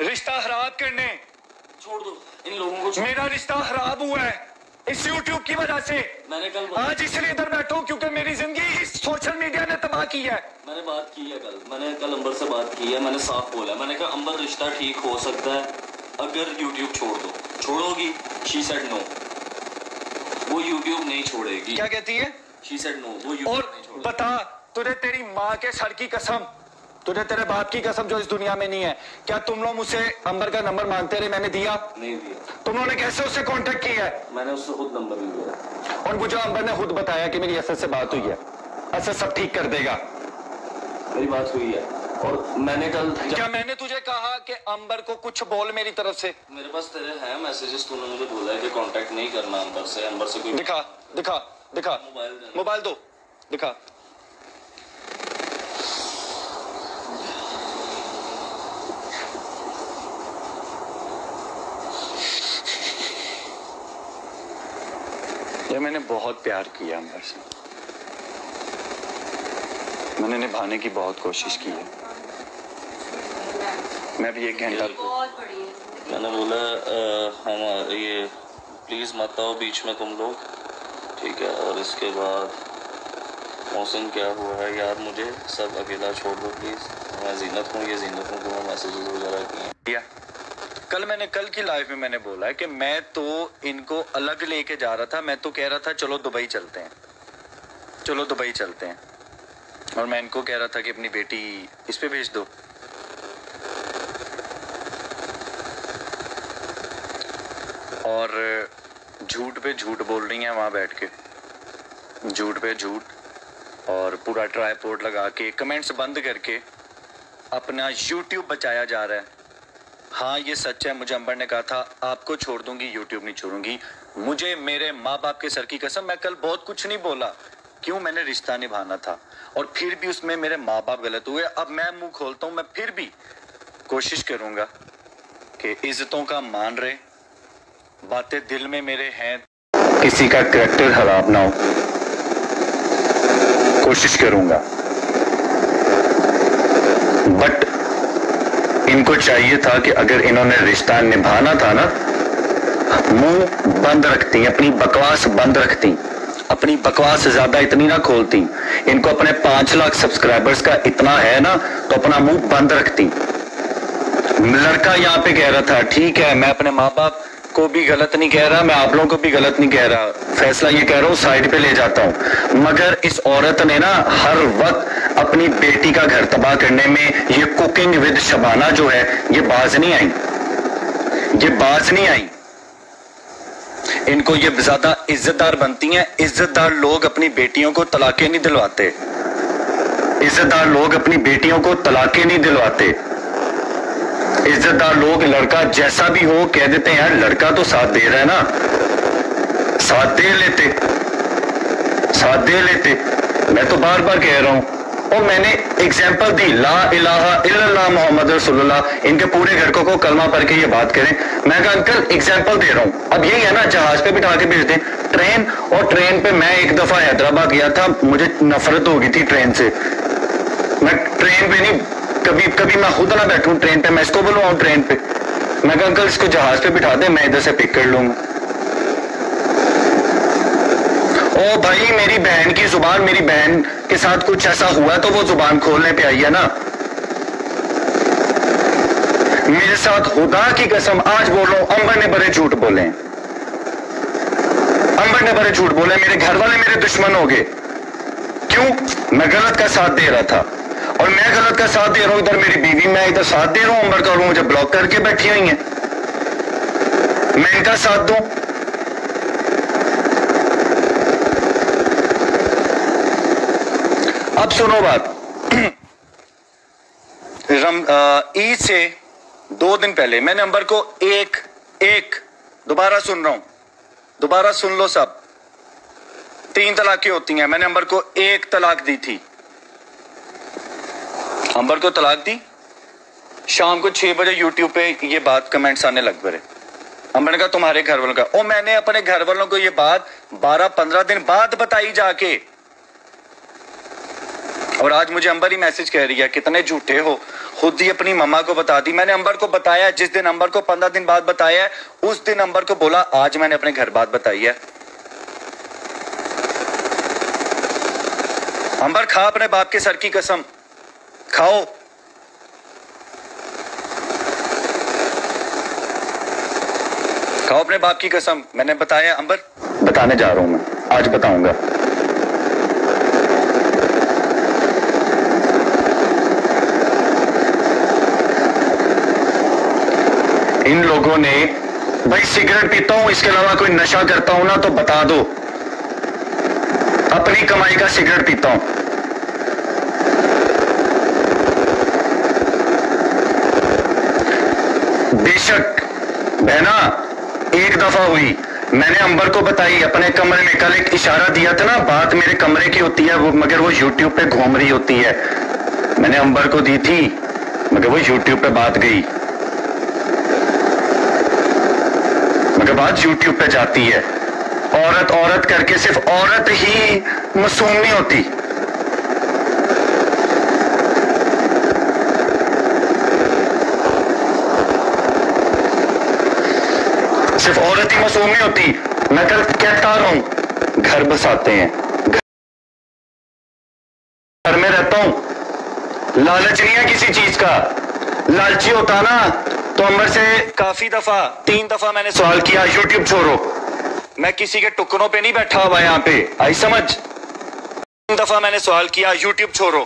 रिश्ता खराब करने। छोड़ दो इन लोगों को। मेरा रिश्ता खराब हुआ है इस YouTube की वजह से। मैंने कल आज इसलिए इधर बैठा हूँ क्योंकि मेरी जिंदगी इस सोशल मीडिया ने तबाह की है। मैंने बात की है मैंने कल अंबर से बात की है। मैंने साफ बोला, मैंने कहा अंबर रिश्ता ठीक हो सकता है अगर YouTube छोड़ दो। छोड़ोगी? She said no. वो YouTube नहीं छोड़ेगी। क्या कहती है? शी सेड नो, वो YouTube नहीं छोड़ेगी। बता, तुझे तेरी माँ के सर की कसम, तुझे तेरे बाप की कसम जो इस दुनिया में नहीं है, क्या तुम लोग मुझसे अंबर का नंबर मांगते रहे? मैंने दिया नहीं दिया। तुम लोगों ने कैसे उससे कांटेक्ट किया है? मैंने उससे खुद नंबर नहीं दिया और मुझे अंबर ने खुद बताया कि मेरी असद से बात हुई है, असद सब ठीक कर देगा। मेरी बात हुई है और मैंने कल क्या मैंने तुझे कहा कि अंबर को कुछ बोल मेरी तरफ से? मेरे पास तेरे हैं मैसेजेस, तूने मुझे बोला है कि कांटेक्ट नहीं करना अंबर से। अंबर से कोई दिखा दिखा दिखा, मोबाइल दो, दिखा। ये मैंने बहुत प्यार किया अंबर से, मैंने निभाने की बहुत कोशिश की है। मैं भी एक घंटा मैंने बोला हम ये प्लीज़ मत आओ बीच में तुम लोग, ठीक है। और इसके बाद मौसम क्या हुआ है यार, मुझे सब अकेला छोड़ दो प्लीज़। मैं जीनत हूँ, ये जीनत हूँ, मैं मैसेजेस वगैरह किए। कल की लाइफ में मैंने बोला है कि मैं तो इनको अलग लेके जा रहा था। मैं तो कह रहा था चलो दुबई चलते हैं, चलो दुबई चलते हैं। और मैं इनको कह रहा था कि अपनी बेटी इस पे भेज दो। और झूठ पे झूठ बोल रही हैं वहाँ बैठ के, झूठ पे झूठ, और पूरा ट्राइपॉड लगा के कमेंट्स बंद करके अपना YouTube बचाया जा रहा है। हाँ ये सच है, मुझे अंबर ने कहा था आपको छोड़ दूंगी, YouTube नहीं छोड़ूंगी। मुझे मेरे माँ बाप के सर की कसम, मैं कल बहुत कुछ नहीं बोला, क्यों? मैंने रिश्ता निभाना था और फिर भी उसमें मेरे माँ बाप गलत हुए। अब मैं मुंह खोलता हूँ, मैं फिर भी कोशिश करूंगा कि इज्जतों का मान रहे, बातें दिल में मेरे हैं, किसी का कैरेक्टर खराब ना हो, कोशिश करूंगा। बट इनको चाहिए था कि अगर इन्होंने रिश्ता निभाना था ना, मुंह बंद रखती, अपनी बकवास बंद रखती, अपनी बकवास ज्यादा इतनी ना खोलती। इनको अपने 5 लाख सब्सक्राइबर्स का इतना है ना, तो अपना मुंह बंद रखती। लड़का यहाँ पे कह रहा था ठीक है, मैं अपने माँ बाप को भी गलत नहीं कह रहा, मैं आप लोगों को भी गलत नहीं कह रहा, फैसला ये कह रहा हूँ साइड पे ले जाता हूँ। मगर इस औरत ने ना हर वक्त अपनी बेटी का घर तबाह करने में, ये कुकिंग विद शबाना जो है, ये बाज नहीं आई, ये बाज नहीं आई। इनको ये ज्यादा इज्जतदार बनती हैं। इज्जतदार लोग अपनी बेटियों को तलाकें नहीं दिलवाते, इज्जतदार लोग अपनी बेटियों को तलाकें नहीं दिलवाते। इज्जतदार लोग लड़का जैसा भी हो कह देते हैं यार लड़का तो साथ दे रहा है ना, साथ दे लेते, साथ दे लेते। मैं तो बार बार कह रहा हूं, और मैंने एग्जाम्पल दी, ला इलाहा इल्लल्लाह मोहम्मद रसूलुल्लाह, इनके पूरे घर को कलमा पढ़ के ये बात करें। मैं कहा अंकल एग्जाम्पल दे रहा हूं, अब यही है ना, जहाज पे बिठा के भेज दें ट्रेन, और ट्रेन पे मैं एक दफा हैदराबाद गया था, मुझे नफरत हो गई थी ट्रेन से। मैं ट्रेन पे नहीं, कभी कभी मैं खुद ना बैठूं ट्रेन पे, मैं इसको बुलवाऊं ट्रेन पे। मैं कहा अंकल इसको जहाज पे बिठा दे, मैं इधर से पिक कर लूंगा। ओ भाई मेरी बहन की जुबान, मेरी बहन के साथ कुछ ऐसा हुआ तो वो जुबान खोलने पे आई है ना। मेरे साथ खुदा की कसम आज बोल रहा हूं, अंबर ने बड़े झूठ बोले, अंबर ने बड़े झूठ बोले, मेरे घर वाले मेरे दुश्मन हो गए। क्यों? मैं गलत का साथ दे रहा था, और मैं गलत का साथ दे रहा हूं, इधर मेरी बीवी, मैं इधर साथ दे रहा हूं अंबर का, और मुझे ब्लॉक करके बैठी हुई है, मैं इनका साथ दूं? अब सुनो बात, ईद से 2 दिन पहले मैंने अंबर को एक दोबारा सुन रहा हूं, दोबारा सुन लो सब, 3 तलाकें होती हैं। मैंने अंबर को 1 तलाक दी थी, अंबर को तलाक दी। शाम को 6 बजे YouTube पे ये बात कमेंट्स आने लग पड़े। अंबर ने कहा तुम्हारे घर वालों का, और मैंने अपने घर वालों को ये बात 12-15 दिन बाद बताई जाके, और आज मुझे अंबर ही मैसेज कह रही है कितने झूठे हो, खुद ही अपनी मम्मा को बता दी। मैंने अंबर को बताया, जिस दिन अंबर को 15 दिन बाद बताया है, उस दिन अंबर को बोला आज मैंने अपने घर बात बताई है। अंबर खा अपने बाप के सर की कसम, खाओ। खाओ अपने बाप की कसम, मैंने बताया अंबर। बताने जा रहा हूं मैं, आज बताऊंगा। इन लोगों ने, भाई सिगरेट पीता हूं, इसके अलावा कोई नशा करता हूं ना तो बता दो। अपनी कमाई का सिगरेट पीता हूं। बेशक बहना एक दफा हुई, मैंने अंबर को बताई अपने कमरे में। कल एक इशारा दिया था ना, बात मेरे कमरे की होती है वो, मगर वो यूट्यूब पे घूम रही होती है। मैंने अंबर को दी थी मगर वो यूट्यूब पे बात गई, मगर बात यूट्यूब पे जाती है। औरत औरत करके सिर्फ औरत ही मासूम नहीं होती। सिर्फ औरत ही मासूम नहीं होती। मैं कल कहता रहा हूं, घर बसाते हैं, घर में रहता हूं, लालच नहीं है किसी चीज का। लालची होता ना तो अंबर से काफी दफा, 3 दफा मैंने सवाल किया यूट्यूब छोड़ो। मैं किसी के टुकड़ों पे नहीं बैठा हुआ यहां पे, आई समझ। 3 दफा मैंने सवाल किया यूट्यूब छोड़ो।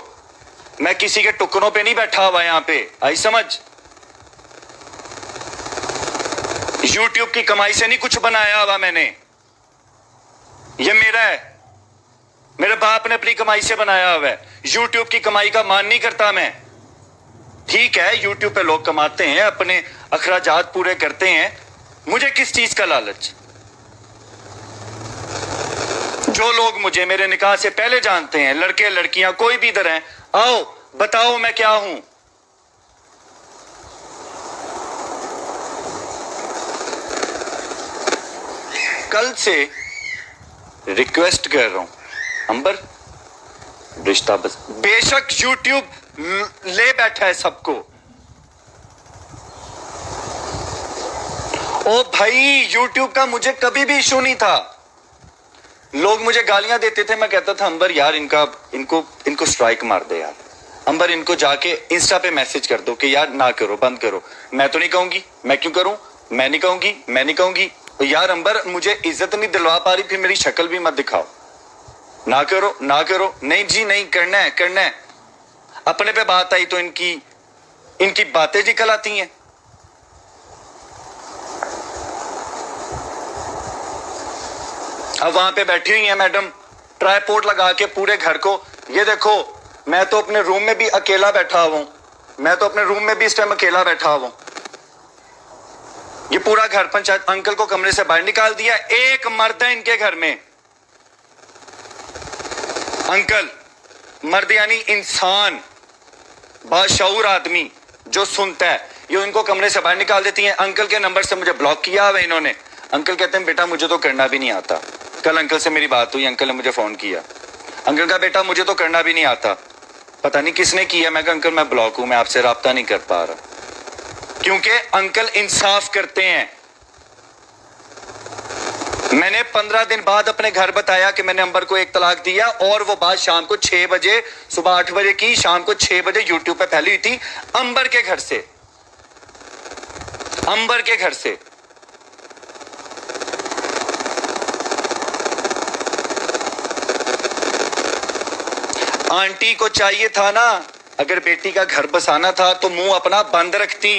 मैं किसी के टुकड़ों पे नहीं बैठा हुआ यहां पे, आई समझ। यूट्यूब की कमाई से नहीं कुछ बनाया हुआ मैंने, ये मेरा है, मेरे बाप ने अपनी कमाई से बनाया हुआ है। यूट्यूब की कमाई का मान नहीं करता मैं। ठीक है, यूट्यूब पे लोग कमाते हैं, अपने अखराजात पूरे करते हैं, मुझे किस चीज का लालच। जो लोग मुझे मेरे निकाह से पहले जानते हैं, लड़के लड़कियां कोई भी इधर हैं, आओ बताओ मैं क्या हूं। कल से रिक्वेस्ट कर रहा हूं अंबर, रिश्ता बस। बेशक यूट्यूब ले बैठा है सबको। ओ भाई, यूट्यूब का मुझे कभी भी इशू नहीं था। लोग मुझे गालियां देते थे, मैं कहता था अंबर यार इनको स्ट्राइक मार दे यार। अंबर इनको जाके इंस्टा पे मैसेज कर दो कि यार ना करो, बंद करो। मैं तो नहीं कहूंगी, मैं क्यों करूं, मैं नहीं कहूंगी, मैं नहीं कहूंगी। यार अंबर मुझे इज्जत नहीं दिलवा पा रही, फिर मेरी शक्ल भी मत दिखाओ। ना करो ना करो, नहीं जी नहीं, करना है करना है। अपने पे बात आई तो इनकी बातें निकल आती हैं। अब वहां पे बैठी हुई है मैडम, ट्राइपॉड लगा के पूरे घर को। ये देखो, मैं तो अपने रूम में भी अकेला बैठा हुआ हूं, मैं तो अपने रूम में भी इस टाइम अकेला बैठा हुआ हूं। ये पूरा घर पंचायत, अंकल को कमरे से बाहर निकाल दिया। एक मर्द है इनके घर में, अंकल मर्द यानी इंसान, बाशऊर आदमी जो सुनता है, ये इनको कमरे से बाहर निकाल देती हैं। अंकल के नंबर से मुझे ब्लॉक किया हुआ इन्होंने। अंकल कहते हैं बेटा मुझे तो करना भी नहीं आता। कल अंकल से मेरी बात हुई, अंकल ने मुझे फोन किया। अंकल का बेटा मुझे तो करना भी नहीं आता, पता नहीं किसने किया। मैं कहा अंकल मैं ब्लॉक हूं, मैं आपसे राब्ता नहीं कर पा रहा। क्योंकि अंकल इंसाफ करते हैं। मैंने 15 दिन बाद अपने घर बताया कि मैंने अंबर को 1 तलाक दिया, और वो बात शाम को 6 बजे, सुबह 8 बजे की, शाम को 6 बजे यूट्यूब पे फैली हुई थी अंबर के घर से, अंबर के घर से। आंटी को चाहिए था ना, अगर बेटी का घर बसाना था तो मुंह अपना बंद रखती,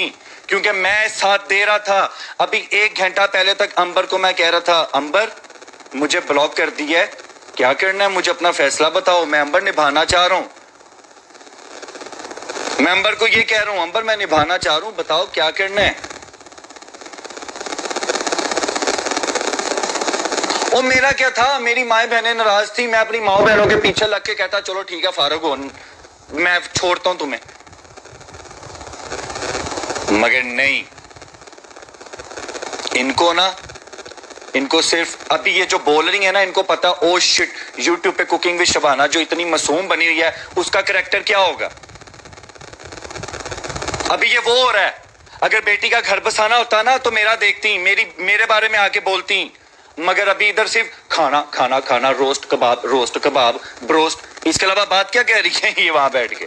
क्योंकि मैं साथ दे रहा था। अभी 1 घंटा पहले तक अंबर को मैं कह रहा था अंबर मुझे ब्लॉक कर दिया है, क्या करना है, मुझे अपना फैसला बताओ। मैं अंबर निभाना चाह रहा हूं, मैं अंबर को ये कह रहा हूं अंबर मैं निभाना चाह रहा हूं, बताओ क्या करना है। और मेरा क्या था, मेरी माए बहनें नाराज थी, मैं अपनी माओ बहनों के पीछे लग के कहता चलो ठीक है फारूक हो, मैं छोड़ता हूं तुम्हें। मगर नहीं, इनको सिर्फ अभी ये जो बोल रही है ना, इनको पता ओ शिट यूट्यूब पे कुकिंग विद शबाना जो इतनी मासूम बनी हुई है, उसका करैक्टर क्या होगा। अभी ये वो हो रहा है। अगर बेटी का घर बसाना होता ना तो मेरा देखती, मेरे बारे में आके बोलती, मगर अभी इधर सिर्फ खाना खाना खाना, रोस्ट कबाब ब्रोस्ट, इसके अलावा बात क्या कह रही है ये वहां बैठ के।